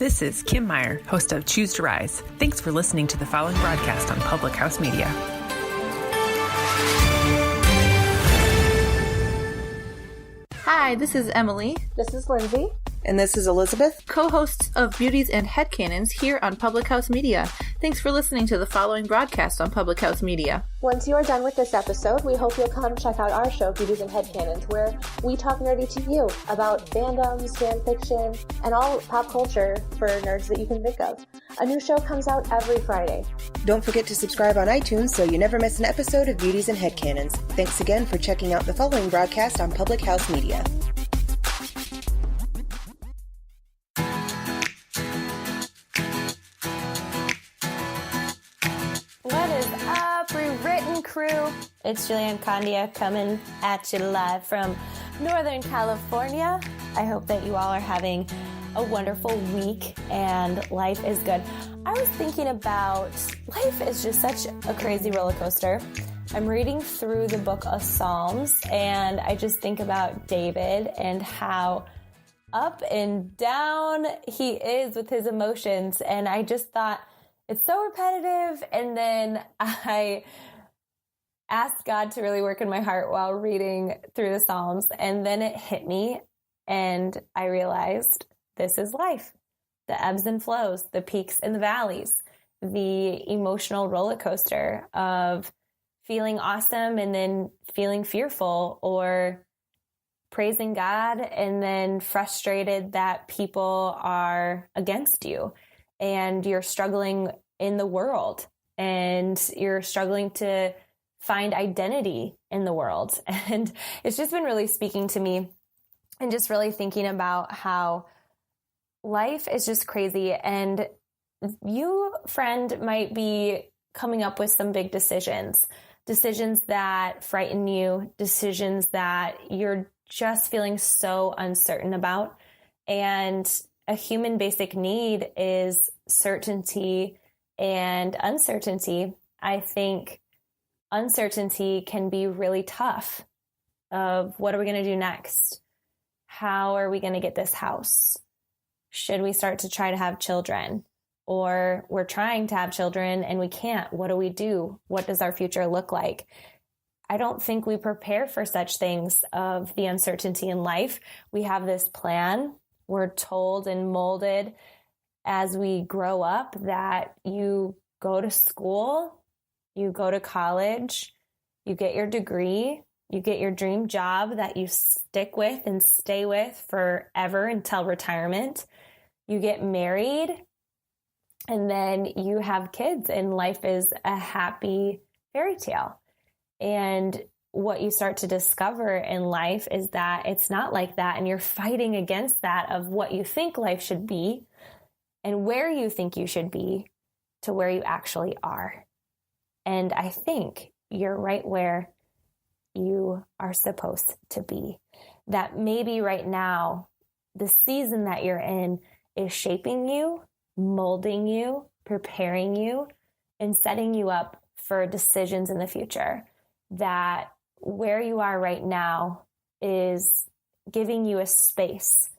This is Kim Meyer, host of Choose to Rise. Thanks for listening to the following broadcast on Public House Media. Hi, this is Emily. This is Lindsay. And this is Elizabeth, co-hosts of Beauties and Headcanons here on Public House Media. Thanks for listening to the following broadcast on Public House Media. Once you are done with this episode, we hope you'll come check out our show, Beauties and Headcanons, where we talk nerdy to you about fandoms, fan fiction, and all pop culture for nerds that you can think of. A new show comes out every Friday. Don't forget to subscribe on iTunes so you never miss an episode of Beauties and Headcanons. Thanks again for checking out the following broadcast on Public House Media. Crew. It's Julianne Condia coming at you live from Northern California. I hope that you all are having a wonderful week and life is good. I was thinking about life is just such a crazy roller coaster. I'm reading through the book of Psalms and I just think about David and how up and down he is with his emotions. And I just thought it's so repetitive. And then I asked God to really work in my heart while reading through the Psalms. And then it hit me and I realized this is life. The ebbs and flows, the peaks and the valleys, the emotional roller coaster of feeling awesome and then feeling fearful, or praising God and then frustrated that people are against you and you're struggling in the world and you're struggling to find identity in the world. And it's just been really speaking to me and just really thinking about how life is just crazy. And you, friend, might be coming up with some big decisions that frighten you, decisions that you're just feeling so uncertain about. And a human basic need is certainty and uncertainty. I think uncertainty can be really tough of what are we going to do next? How are we going to get this house? Should we start to try to have children? Or we're trying to have children and we can't. What do we do? What does our future look like? I don't think we prepare for such things of the uncertainty in life. We have this plan. We're told and molded as we grow up that you go to school, you go to college, you get your degree, you get your dream job that you stick with and stay with forever until retirement. You get married, and then you have kids, and life is a happy fairy tale. And what you start to discover in life is that it's not like that, and you're fighting against that of what you think life should be and where you think you should be to where you actually are. And I think you're right where you are supposed to be. That maybe right now, the season that you're in is shaping you, molding you, preparing you, and setting you up for decisions in the future. That where you are right now is giving you a space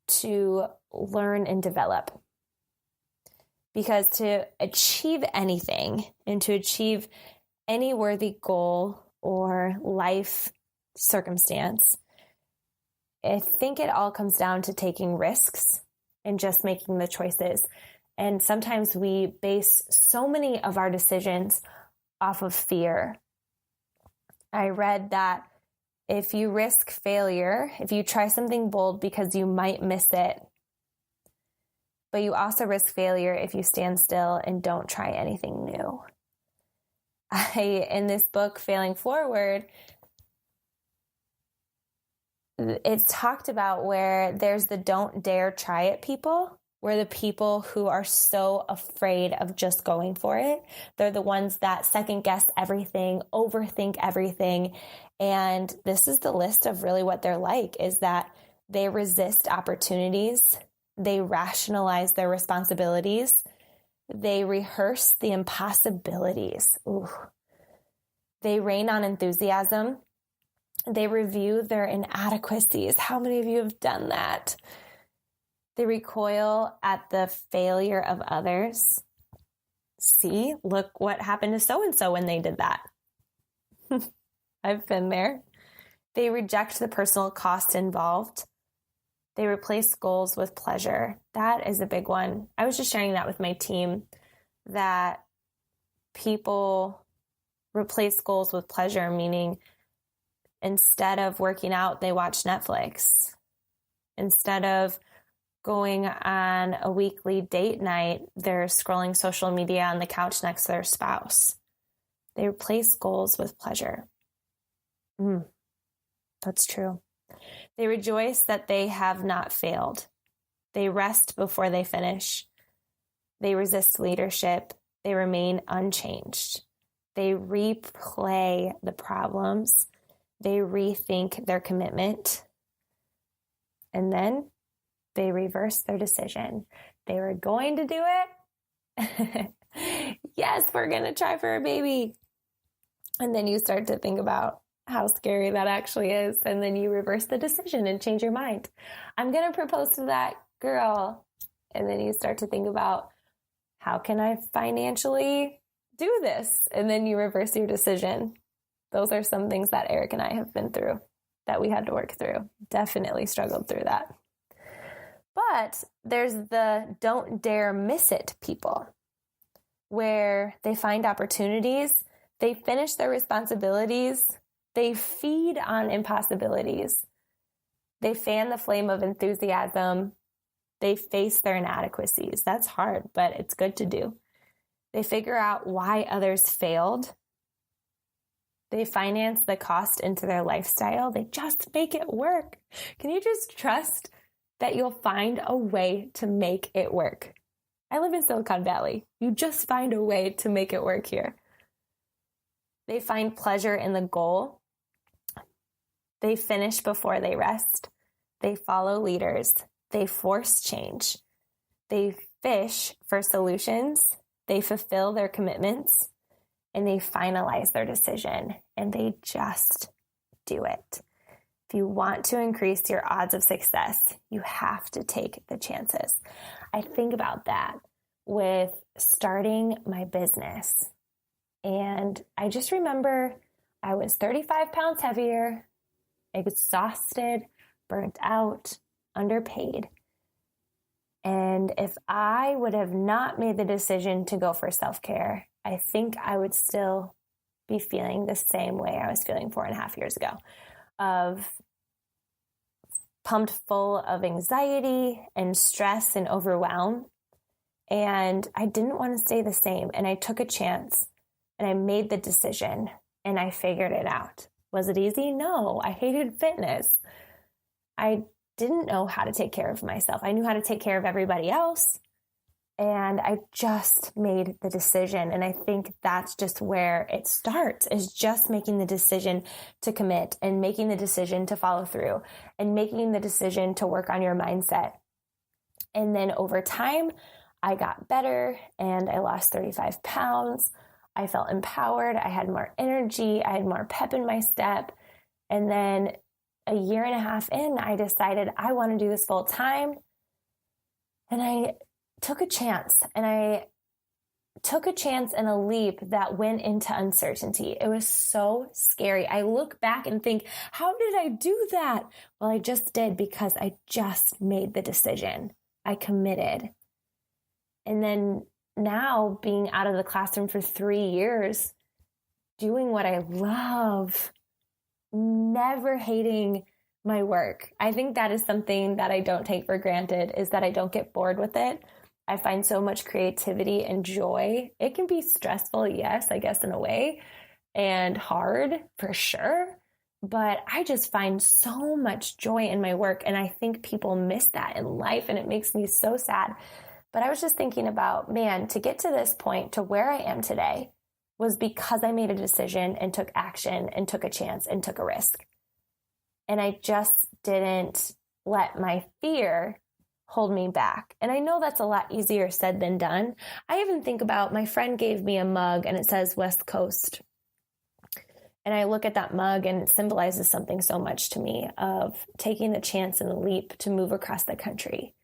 to learn and develop. Because to achieve anything and to achieve any worthy goal or life circumstance, I think it all comes down to taking risks and just making the choices. And sometimes we base so many of our decisions off of fear. I read that if you risk failure, if you try something bold because you might miss it, but you also risk failure if you stand still and don't try anything new. In this book, Failing Forward, it's talked about where there's the don't dare try it people, where the people who are so afraid of just going for it, they're the ones that second guess everything, overthink everything. And this is the list of really what they're like, is that they resist opportunities. They rationalize their responsibilities. They rehearse the impossibilities. Ooh. They rain on enthusiasm. They review their inadequacies. How many of you have done that? They recoil at the failure of others. See, look what happened to so-and-so when they did that. I've been there. They reject the personal cost involved. They replace goals with pleasure. That is a big one. I was just sharing that with my team, that people replace goals with pleasure, meaning instead of working out, they watch Netflix. Instead of going on a weekly date night, they're scrolling social media on the couch next to their spouse. They replace goals with pleasure. That's true. They rejoice that they have not failed. They rest before they finish. They resist leadership. They remain unchanged. They replay the problems. They rethink their commitment. And then they reverse their decision. They were going to do it. Yes, we're going to try for a baby. And then you start to think about how scary that actually is. And then you reverse the decision and change your mind. I'm going to propose to that girl. And then you start to think about, how can I financially do this? And then you reverse your decision. Those are some things that Eric and I have been through, that we had to work through. Definitely struggled through that. But there's the don't dare miss it people, where they find opportunities, they finish their responsibilities, they feed on impossibilities, they fan the flame of enthusiasm, they face their inadequacies. That's hard, but it's good to do. They figure out why others failed. They finance the cost into their lifestyle. They just make it work. Can you just trust that you'll find a way to make it work? I live in Silicon Valley. You just find a way to make it work here. They find pleasure in the goal. They finish before they rest. They follow leaders. They force change. They fish for solutions. They fulfill their commitments. And they finalize their decision. And they just do it. If you want to increase your odds of success, you have to take the chances. I think about that with starting my business. And I just remember I was 35 pounds heavier, exhausted, burnt out, underpaid. And if I would have not made the decision to go for self-care, I think I would still be feeling the same way I was feeling 4.5 years ago, of pumped full of anxiety and stress and overwhelm. And I didn't want to stay the same. And I took a chance and I made the decision and I figured it out. Was it easy? No, I hated fitness. I didn't know how to take care of myself. I knew how to take care of everybody else. And I just made the decision. And I think that's just where it starts, is just making the decision to commit and making the decision to follow through and making the decision to work on your mindset. And then over time, I got better and I lost 35 pounds. I felt empowered. I had more energy. I had more pep in my step. And then 1.5 years in, I decided I want to do this full time. And I took a chance, and I took a chance and a leap that went into uncertainty. It was so scary. I look back and think, how did I do that? Well, I just did, because I just made the decision. I committed. And then now, being out of the classroom for 3 years, doing what I love, never hating my work. I think that is something that I don't take for granted, is that I don't get bored with it. I find so much creativity and joy. It can be stressful, yes, I guess in a way, and hard for sure. But I just find so much joy in my work. And I think people miss that in life, and it makes me so sad. But I was just thinking about, man, to get to this point, to where I am today, was because I made a decision and took action and took a chance and took a risk. And I just didn't let my fear hold me back. And I know that's a lot easier said than done. I even think about, my friend gave me a mug and it says West Coast. And I look at that mug and it symbolizes something so much to me, of taking the chance and the leap to move across the country.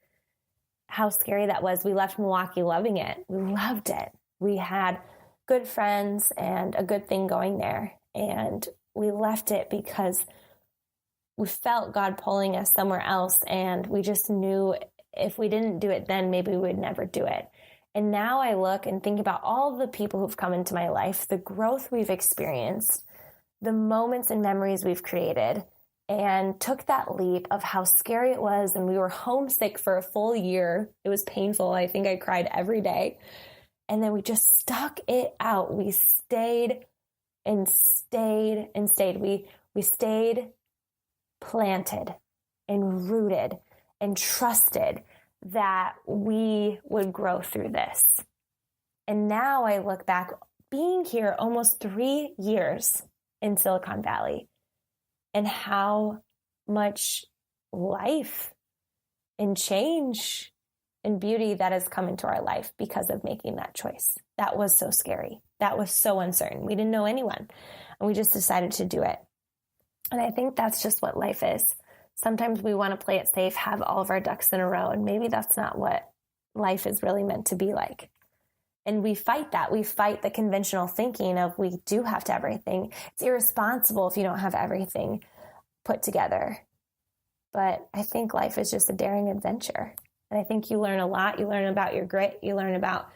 how scary that was. We left Milwaukee loving it. We loved it. We had good friends and a good thing going there. And we left it because we felt God pulling us somewhere else. And we just knew if we didn't do it then, maybe we would never do it. And now I look and think about all the people who've come into my life, the growth we've experienced, the moments and memories we've created, and took that leap of how scary it was. And we were homesick for a full year. It was painful. I think I cried every day. And then we just stuck it out. We stayed and stayed and stayed. We stayed planted and rooted and trusted that we would grow through this. And now I look back, being here almost 3 years in Silicon Valley, and how much life and change and beauty that has come into our life because of making that choice. That was so scary. That was so uncertain. We didn't know anyone, and we just decided to do it. And I think that's just what life is. Sometimes we want to play it safe, have all of our ducks in a row, and maybe that's not what life is really meant to be like. And we fight that. We fight the conventional thinking of we do have to have everything. It's irresponsible if you don't have everything put together. But I think life is just a daring adventure. And I think you learn a lot. You learn about your grit. You learn about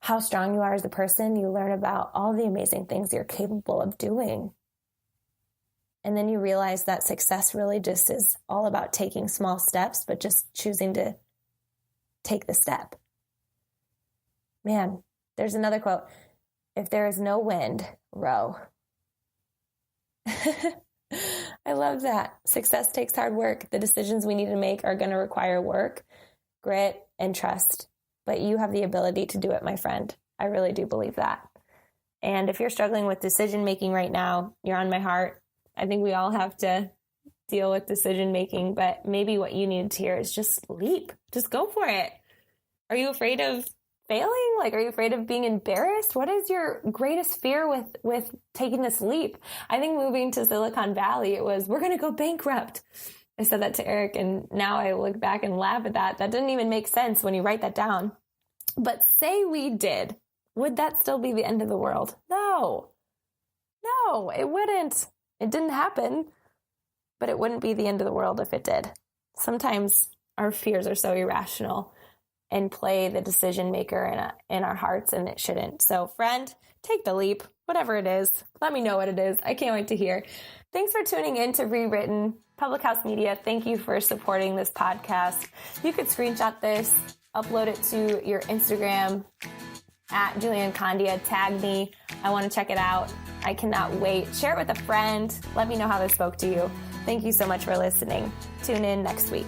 how strong you are as a person. You learn about all the amazing things you're capable of doing. And then you realize that success really just is all about taking small steps, but just choosing to take the step. Man, there's another quote. If there is no wind, row. I love that. Success takes hard work. The decisions we need to make are going to require work, grit, and trust. But you have the ability to do it, my friend. I really do believe that. And if you're struggling with decision making right now, you're on my heart. I think we all have to deal with decision making, but maybe what you need to hear is just leap. Just go for it. Are you afraid of failing? Like, are you afraid of being embarrassed? What is your greatest fear with taking this leap? I think moving to Silicon Valley, it was, we're going to go bankrupt. I said that to Eric, and now I look back and laugh at that. That didn't even make sense when you write that down. But say we did, would that still be the end of the world? No, it wouldn't. It didn't happen, but it wouldn't be the end of the world if it did. Sometimes our fears are so irrational and play the decision maker in our hearts, and it shouldn't. So friend, take the leap, whatever it is. Let me know what it is. I can't wait to hear. Thanks for tuning in to Rewritten. Public House Media, thank you for supporting this podcast. You could screenshot this, upload it to your Instagram at Julianne Candia, tag me. I want to check it out. I cannot wait. Share it with a friend. Let me know how this spoke to you. Thank you so much for listening. Tune in next week.